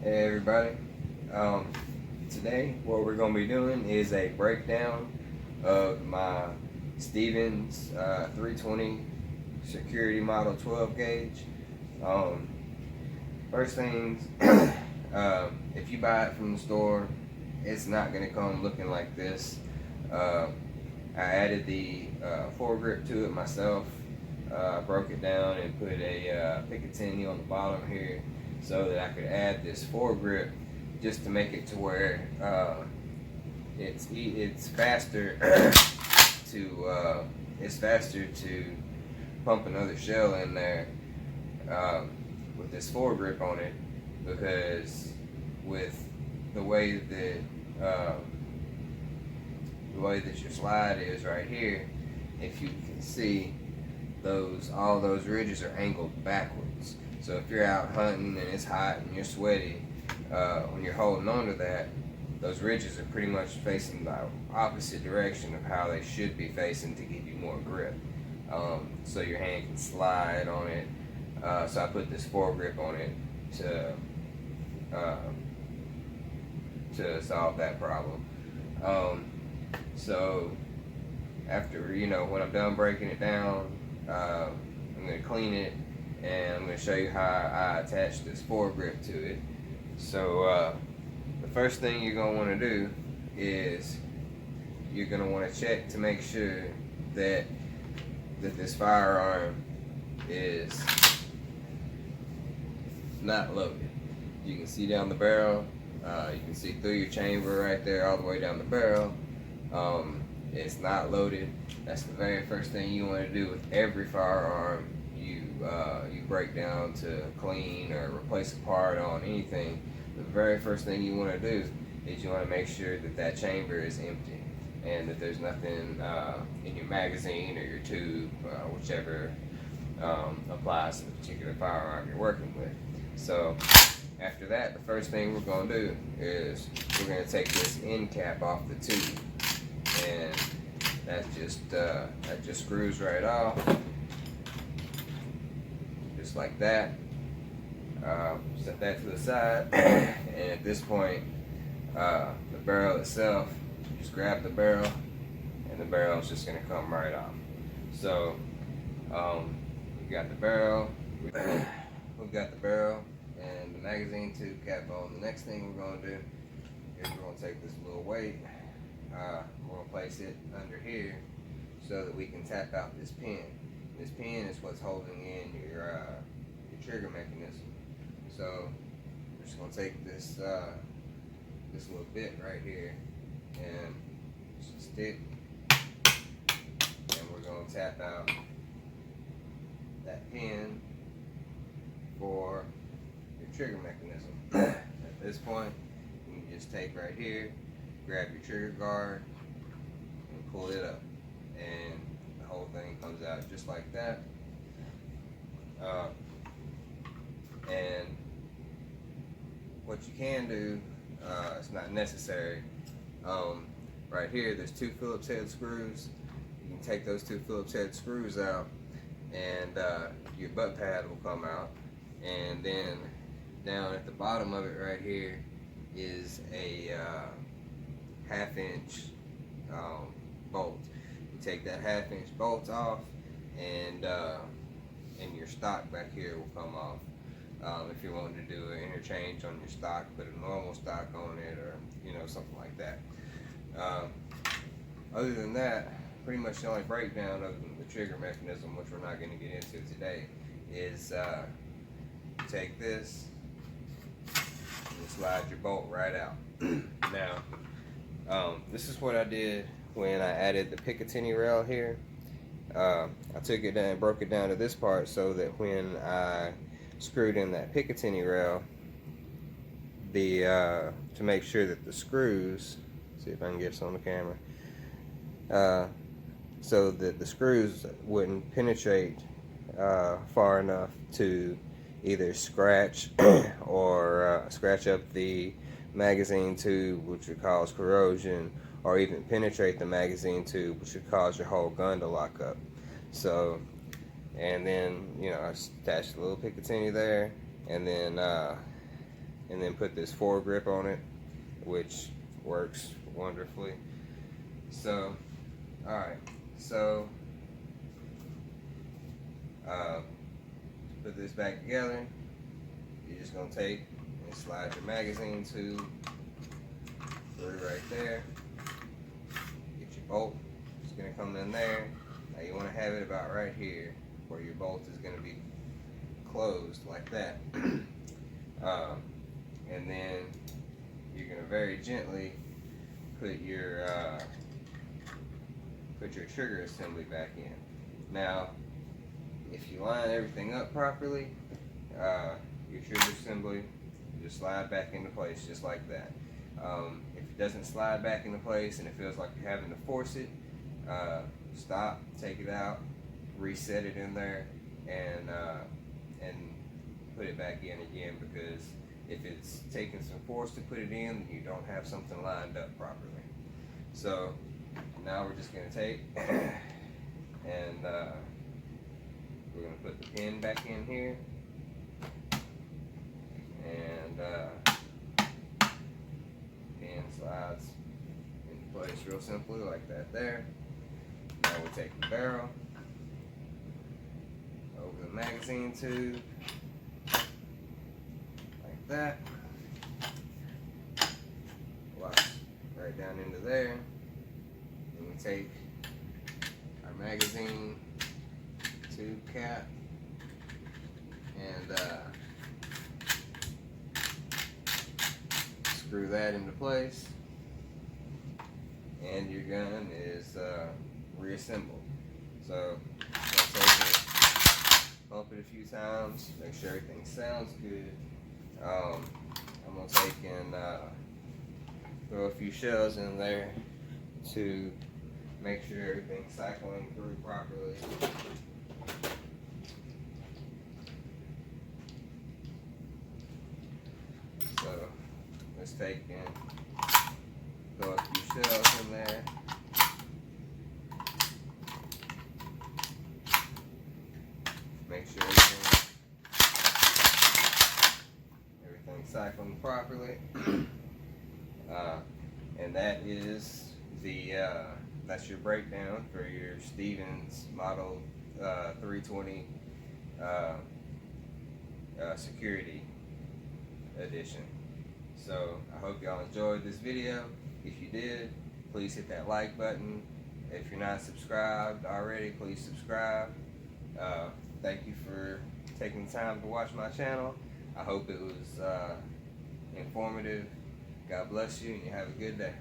Hey everybody. Today what we're going to be doing is a breakdown of my Stevens 320 Security Model 12 gauge. First things, if you buy it from the store, it's not going to come looking like this. I added the foregrip to it myself. Broke it down and put a Picatinny on the bottom here so that I could add this foregrip just to make it to where it's faster to pump another shell in there with this foregrip on it, because with the way that your slide is right here, if you can see, all those ridges are angled backwards. So if you're out hunting and it's hot and you're sweaty, when you're holding on to that, those ridges are pretty much facing the opposite direction of how they should be facing to give you more grip. So your hand can slide on it. So I put this foregrip on it to solve that problem. So after, when I'm done breaking it down, I'm going to clean it, and I'm going to show you how I attach this foregrip to it. So the first thing you're going to want to do is you're going to want to check to make sure that this firearm is not loaded. You can see down the barrel, you can see through your chamber right there all the way down the barrel. It's not loaded. That's the very first thing you want to do with every firearm you break down to clean or replace a part on anything. The very first thing you want to do is you want to make sure that chamber is empty and that there's nothing in your magazine or your tube, whichever applies to the particular firearm you're working with. So after that, the first thing we're going to do is we're going to take this end cap off the tube, and that just screws right off, just like that. Set that to the side, and at this point, the barrel itself, just grab the barrel, and the barrel is just going to come right off. So we got the barrel, we've got the barrel and the magazine tube cap on. The next thing we're going to do is we're going to take this little weight, we're going to place it under here so that we can tap out this pin. This pin is what's holding in your trigger mechanism. So we're just going to take this little bit right here and just stick, and we're going to tap out that pin for your trigger mechanism. At this point, you can just take right here, grab your trigger guard, and pull it up, and the whole thing comes out just like that. And what you can do, it's not necessary. Right here, there's two Phillips head screws. You can take those two Phillips head screws out, and your butt pad will come out. And then down at the bottom of it right here is a 1/2 inch bolt. You take that 1/2 inch bolt off, and your stock back here will come off. If you're wanting to do an interchange on your stock, put a normal stock on it, or something like that. Other than that, pretty much the only breakdown other than the trigger mechanism, which we're not going to get into today, is take this and slide your bolt right out. Now, this is what I did when I added the Picatinny rail here. I took it down and broke it down to this part so that when I screwed in that Picatinny rail, to make sure that the screws, see if I can get this on the camera, so that the screws wouldn't penetrate far enough to either scratch or scratch up the magazine tube, which would cause corrosion, or even penetrate the magazine tube, which would cause your whole gun to lock up. So, and then I attached a little Picatinny there, and then and then put this foregrip on it, which works wonderfully. So, alright, so put this back together. You're just gonna take and slide your magazine tube through right there. Get your bolt, it's gonna come in there. Now you wanna have it about right here where your bolt is gonna be closed like that. And then you're gonna very gently put your trigger assembly back in. Now, if you line everything up properly, your trigger assembly just slide back into place just like that. If it doesn't slide back into place and it feels like you're having to force it, stop, take it out, reset it in there, and put it back in again, because if it's taking some force to put it in, you don't have something lined up properly. So now we're just going to take and we're going to put the pin back in here, and pin slides into place real simply like that there. Now we'll take the barrel over the magazine tube like that, locks right down into there, and we take our magazine tube cap and screw that into place, and your gun is reassembled. So take it, bump it a few times, make sure everything sounds good. I'm going to take and throw a few shells in there to make sure everything's cycling through properly. So let's take and throw a few shells in there. Make sure everything's cycling properly. And that is the that's your breakdown for your Stevens Model 320 Security Edition. So I hope y'all enjoyed this video. If you did, please hit that like button. If you're not subscribed already, please subscribe. Thank you for taking the time to watch my channel. I hope it was informative. God bless you, and you have a good day.